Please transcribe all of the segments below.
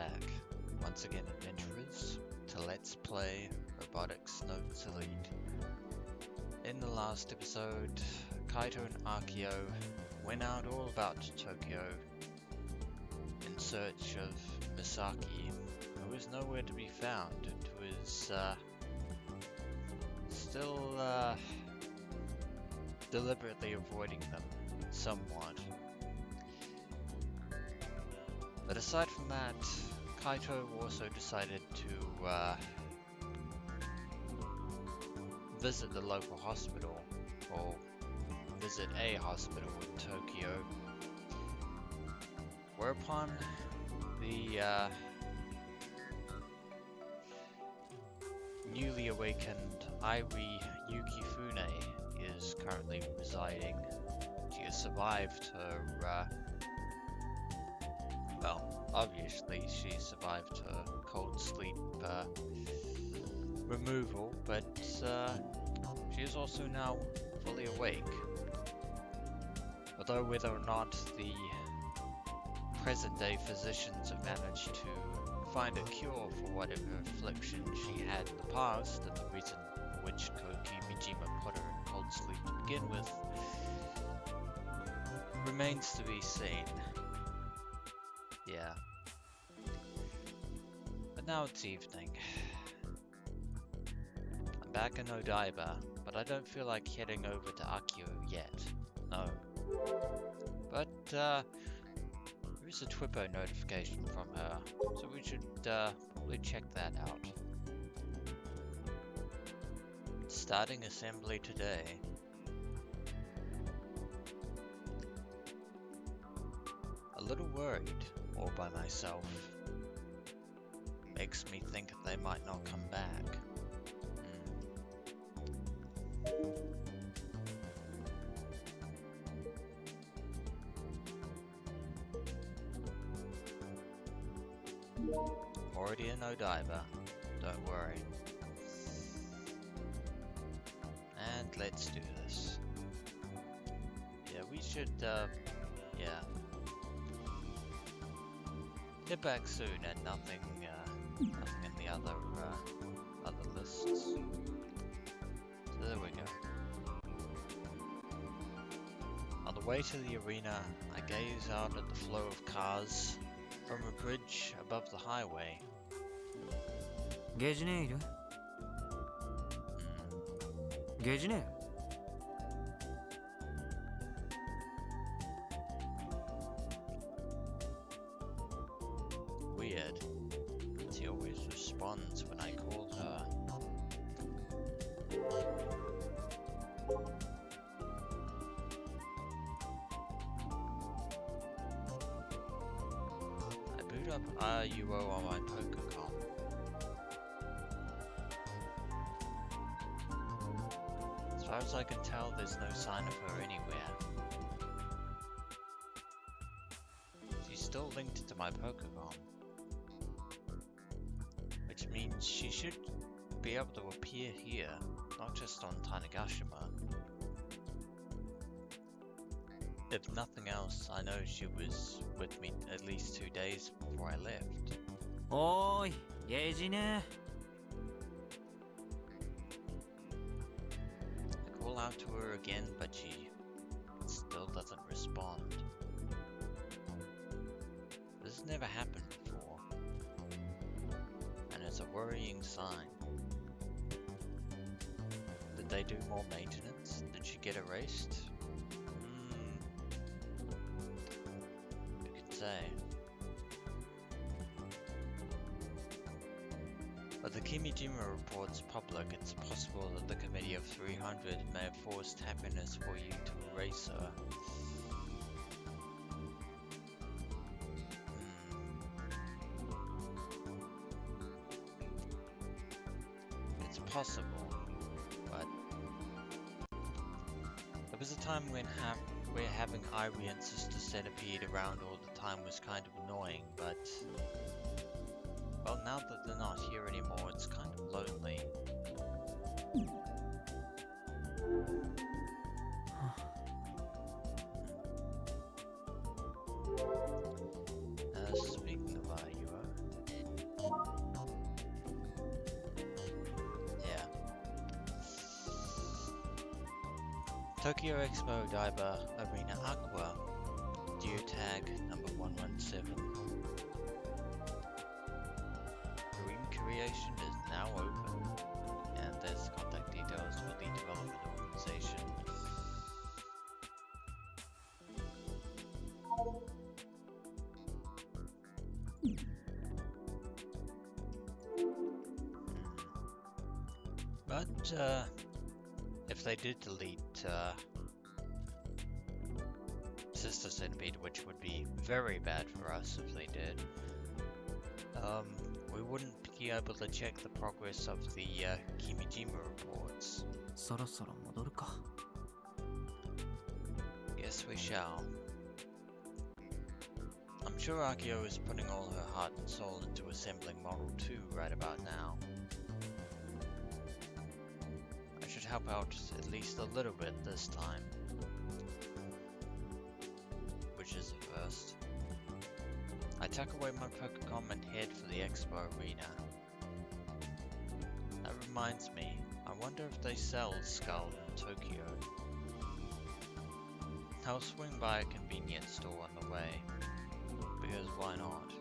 back, once again adventurers, to Let's Play Robotics Notes Elite. In the last episode, Kaito and Akiho went out all about Tokyo in search of Misaki, who was nowhere to be found and was still deliberately avoiding them somewhat. But aside from that, Kaito also decided to visit the local hospital, or visit a hospital in Tokyo, whereupon the newly awakened Irie Yukifune is currently residing. She has survived her well, obviously she survived her cold sleep removal, but she is also now fully awake. Although whether or not the present-day physicians have managed to find a cure for whatever affliction she had in the past, and the reason for which Kokimijima put her in cold sleep to begin with, remains to be seen. Yeah. But now it's evening. I'm back in Odaiba, but I don't feel like heading over to Akiho yet. No. But, there is a Twippo notification from her, so we should, probably check that out. Starting assembly today. A little worried, all by myself. Makes me think they might not come back. Already in Odaiba, don't worry. And let's do this. Yeah, we should, yeah. Get back soon, and nothing in the other lists. So there we go. On the way to the arena, I gaze out at the flow of cars from a bridge above the highway. Weird. She always responds when I call her. I boot up RUO on my Pokecom. As far as I can tell, there's no sign of her anywhere. She's still linked to my Pokecom, which means she should be able to appear here, not just on Tanegashima. If nothing else, I know she was with me at least 2 days before I left. Oi, Geijine. I call out to her again, but she still doesn't respond. This has never happened before, and it's a worrying sign. Did they do more maintenance? Did she get erased? Who can say? But the Kimijima report's public, it's possible that the Committee of 300 may have forced happiness for you to erase her. It's possible, but there was a time when where having Irie and Sister Centipede around all the time was kind of annoying, but well, now that they're not here anymore, it's kind of lonely. Speaking of Ayuo, Tokyo Expo Odaiba Arena Aqua, geotag number 117. Dream creation is now open, and there's contact details for the development organization. But if they did delete Sister Centipede, which would be very bad for us if they did, we wouldn't be able to check the progress of the Kimijima reports. そろそろ戻るか。 Yes, we shall. I'm sure Akiho is putting all her heart and soul into assembling Model 2 right about now. I should help out at least a little bit this time. Which is a first. I tuck away my Pokemon and head for the Expo Arena. That reminds me, I wonder if they sell Skull in Tokyo. I'll swing by a convenience store on the way, because why not?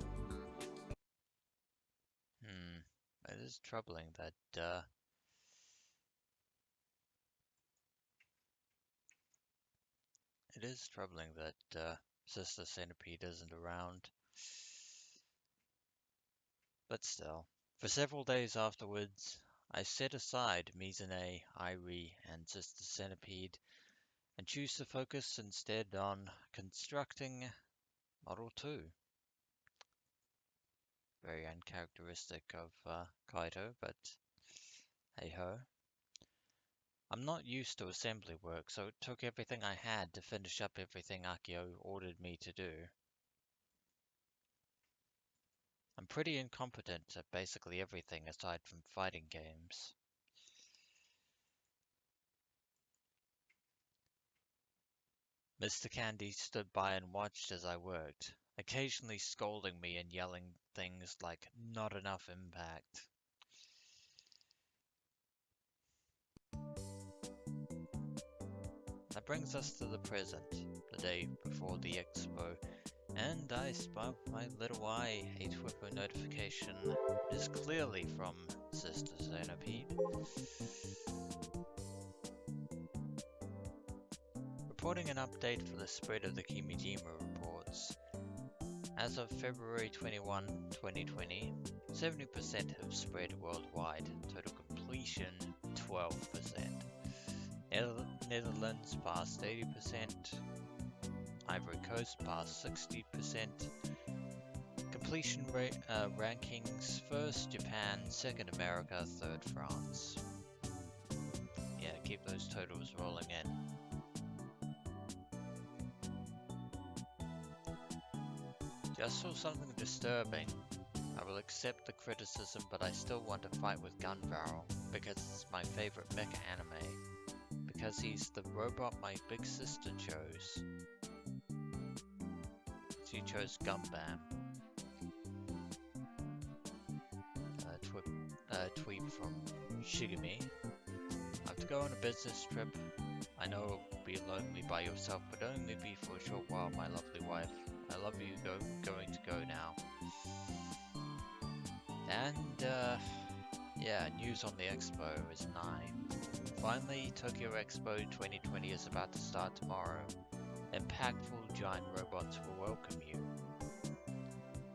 It is troubling that, Sister Centipede isn't around. But still, for several days afterwards, I set aside Mizune, Irie, and Sister Centipede, and choose to focus instead on constructing Model 2. Very uncharacteristic of Kaito, but hey-ho. I'm not used to assembly work, so it took everything I had to finish up everything Akiho ordered me to do. I'm pretty incompetent at basically everything aside from fighting games. Mr. Candy stood by and watched as I worked, occasionally scolding me and yelling things like, "Not enough impact." That brings us to the present, the day before the expo, and I spot my little eye a Twitter notification. It is clearly from Sister Centipede. Reporting an update for the spread of the Kimijima reports. As of February 21, 2020, 70% have spread worldwide, total completion 12%. Netherlands past 80%, Ivory Coast past 60%, completion rankings first Japan, second America, third France. Yeah, keep those totals rolling in. Just saw something disturbing. I will accept the criticism, but I still want to fight with Gunbarrel, because it's my favorite mecha anime. Because he's the robot my big sister chose. She chose Gumbam. Tweet from Shigami. I have to go on a business trip. I know it'll be lonely by yourself, but only be for a short while, my lovely wife. I love you, going to go now. And, yeah, news on the expo is 9. Finally, Tokyo Expo 2020 is about to start tomorrow. Impactful giant robots will welcome you.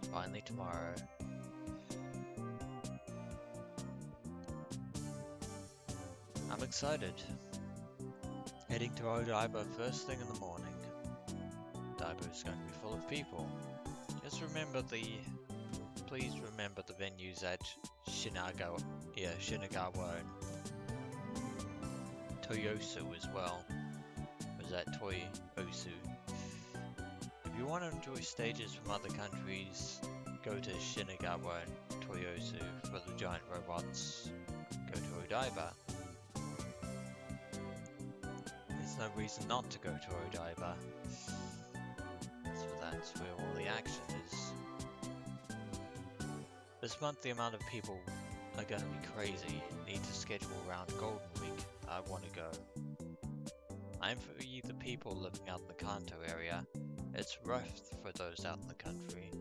Finally tomorrow. I'm excited. Heading to Odaiba first thing in the morning. Odaiba is going to be full of people. Just remember please remember the venues at Shinagawa and Toyosu as well. Was that Toyosu? If you want to enjoy stages from other countries, go to Shinagawa and Toyosu. For the giant robots, go to Odaiba. There's no reason not to go to Odaiba. So that's where all the action is. This month the amount of people are going to be crazy. Need to schedule around Golden Week. I want to go. I'm for the people living out in the Kanto area. It's rough for those out in the country.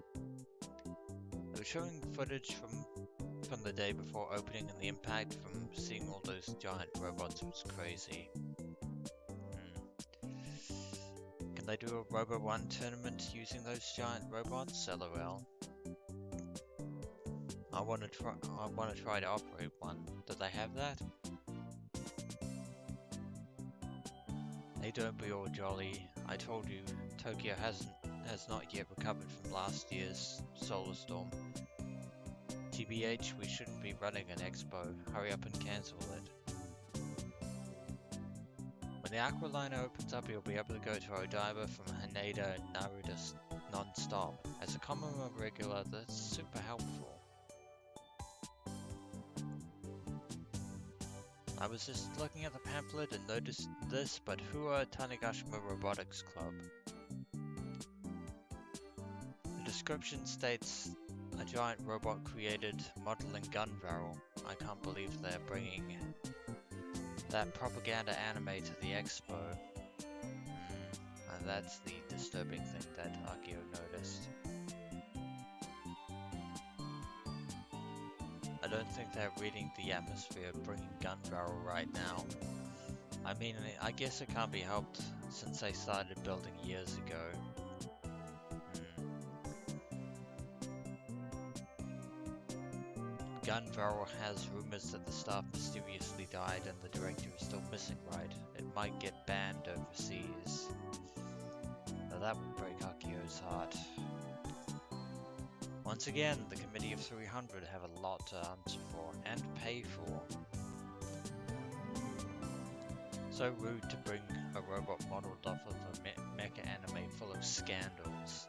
They were showing footage from the day before opening, and the impact from seeing all those giant robots was crazy. Can they do a Robo 1 tournament using those giant robots? LOL. I wanna try to operate one. Do they have that? Hey, don't be all jolly. I told you, Tokyo has not yet recovered from last year's solar storm. TBH, we shouldn't be running an expo. Hurry up and cancel it. When the Aqualiner opens up, you'll be able to go to Odaiba from Haneda and Naruto non-stop. As a common regular, that's super helpful. I was just looking at the pamphlet and noticed this, but who are Tanegashima Robotics Club? The description states a giant robot created modeling gun barrel. I can't believe they're bringing that propaganda anime to the expo. And that's the disturbing thing that Akiho noticed. I don't think they're reading the atmosphere of bringing gun barrel right now. I mean, I guess it can't be helped since they started building years ago. Gun barrel has rumors that the staff mysteriously died and the director is still missing, right? It might get banned overseas. Now that would break Akiho's heart. Once again, the Committee of 300 have a lot to answer for and pay for. So rude to bring a robot modeled off of a mecha anime full of scandals.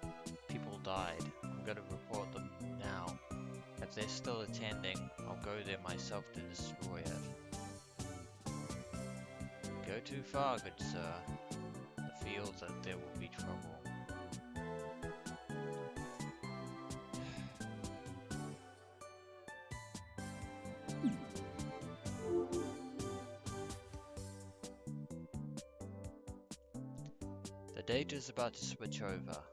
People died. I'm gonna report them now. If they're still attending, I'll go there myself to destroy it. Go too far, good sir. I feel that there will be trouble. The date is about to switch over.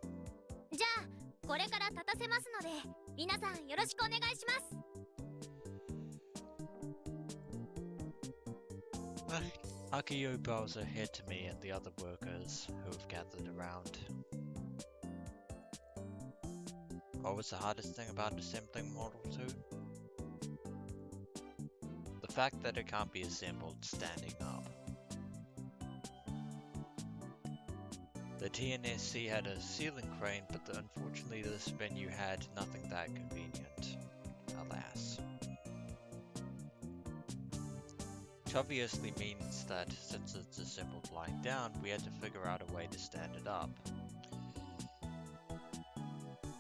じゃあ、これから立たせますので、皆さんよろしくお願いします。Akiho bows her head to me and the other workers who have gathered around. What was the hardest thing about assembling Model 2? The fact that it can't be assembled standing up. The TNSC had a ceiling crane, but unfortunately this venue had nothing that convenient. Alas. Which obviously means that since it's assembled lying down, we had to figure out a way to stand it up.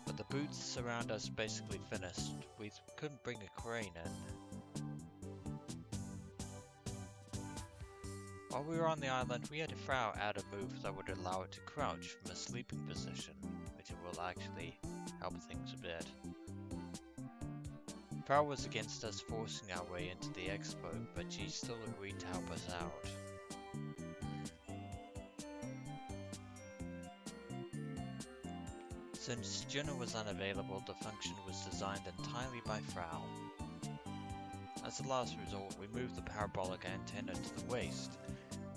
But the booths around us basically finished. We couldn't bring a crane in. While we were on the island, we had a Frau add a move that would allow it to crouch from a sleeping position, which will actually help things a bit. Frau was against us forcing our way into the expo, but she still agreed to help us out. Since Juno was unavailable, the function was designed entirely by Frau. As a last resort, we moved the parabolic antenna to the waist,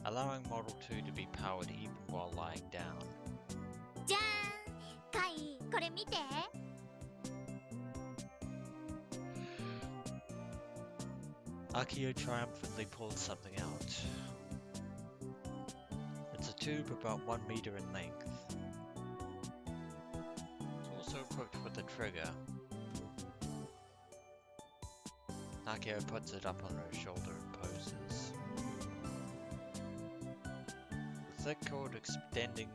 allowing Model 2 to be powered even while lying down. じゃーん、カイ、これ見て。Akiho triumphantly pulled something out. It's a tube about 1 meter in length. It's also equipped with a trigger. Akiho puts it up on her shoulder and poses. The thick cord extending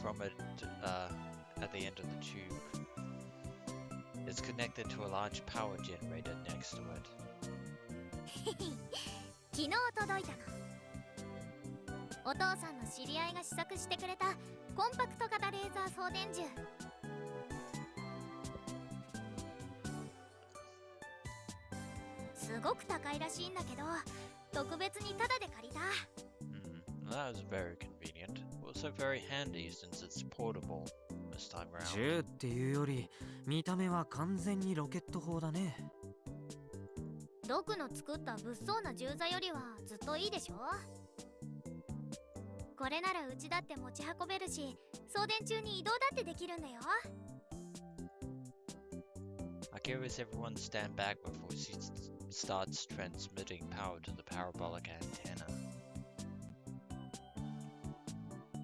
from it at the end of the tube is connected to a large power generator next to it. 昨日届いたの。お父さんの知り合いが試作してくれたコンパクト型レーザー送電銃。すごく高いらしいんだけど、特別にタダで借りた。That was very convenient. Also very handy since it's portable this time around. 銃っていうより見た目は完全にロケット砲だね。ドクの作った物騒な銃座よりはずっといいでしょ。これならうちだって持ち運べるし、送電中に移動だってできるんだよ。Akiho has everyone stand back before she starts transmitting power to the parabolic antenna.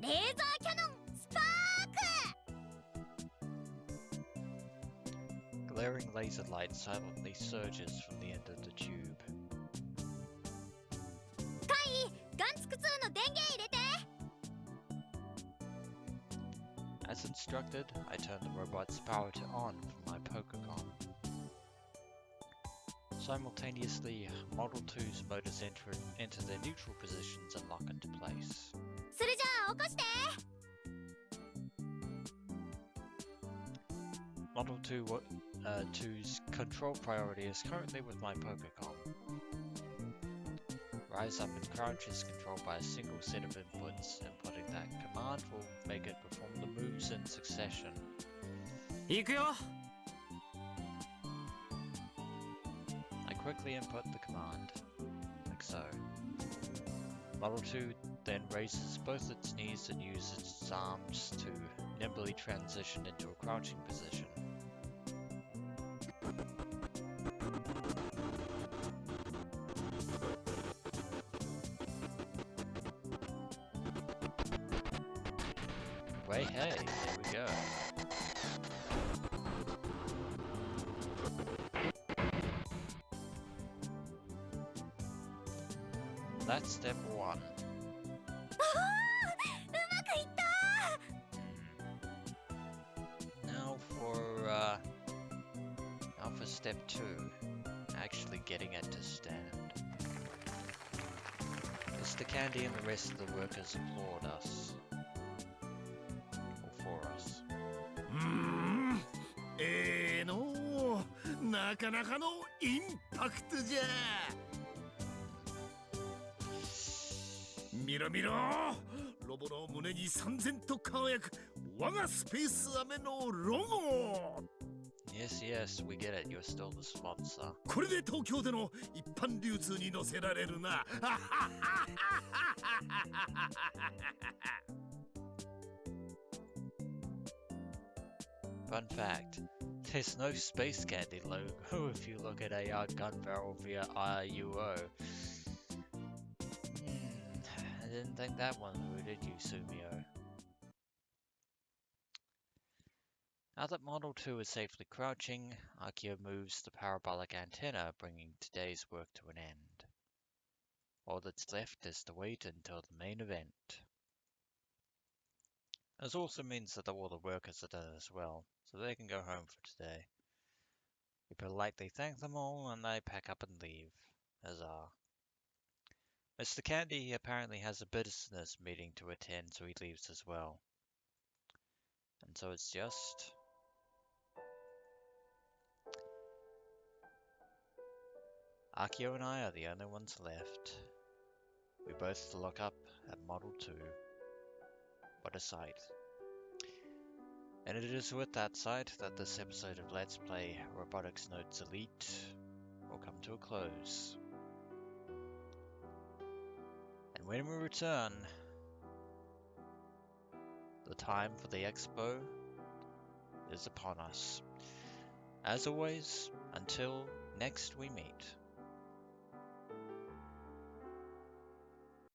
レーザーキャノンスパーク。 Glaring laser light silently surges from the end of the tube. カイ、ガンツク2の電源入れて。As instructed, I turn the robot's power to on from my Pokécom. Simultaneously, Model 2's motors enter their neutral positions and lock into place. それじゃあ起こして。Model 2's control priority is currently with my Pokécom. Rise up and crouch is controlled by a single set of inputs. Inputting that command will make it perform the moves in succession. 行くよ。I quickly input the command, like so. Model 2 then raises both its knees and uses its arms to nimbly transition into a crouching position. Wait, hey, here we go. That's step 1. うまくいった。 Now for step 2, actually getting it to stand. Mr. Candy and the rest of the workers applaud us. Or for us. のなかなかのインパクトじゃ。見ろ見ろ、ロボの胸に三千と輝く我がスペースアメのロゴ。 Yes, yes, we get it. You're still the sponsor. これで東京での一般流通に載せられるな。Fun fact, there's no Space Candy logo if you look at AR gun barrel via IUO. I didn't think that one through, did you, Sumio? Now that Model 2 is safely crouching, Akiho moves the parabolic antenna, bringing today's work to an end. All that's left is to wait until the main event. This also means that all the workers are done as well, so they can go home for today. We politely thank them all and they pack up and leave. Huzzah. Mr. Candy apparently has a business meeting to attend, so he leaves as well. And so it's just... Akiho and I are the only ones left. We both look up at Model 2. What a sight. And it is with that sight that this episode of Let's Play Robotics Notes Elite will come to a close. And when we return, the time for the expo is upon us. As always, until next we meet.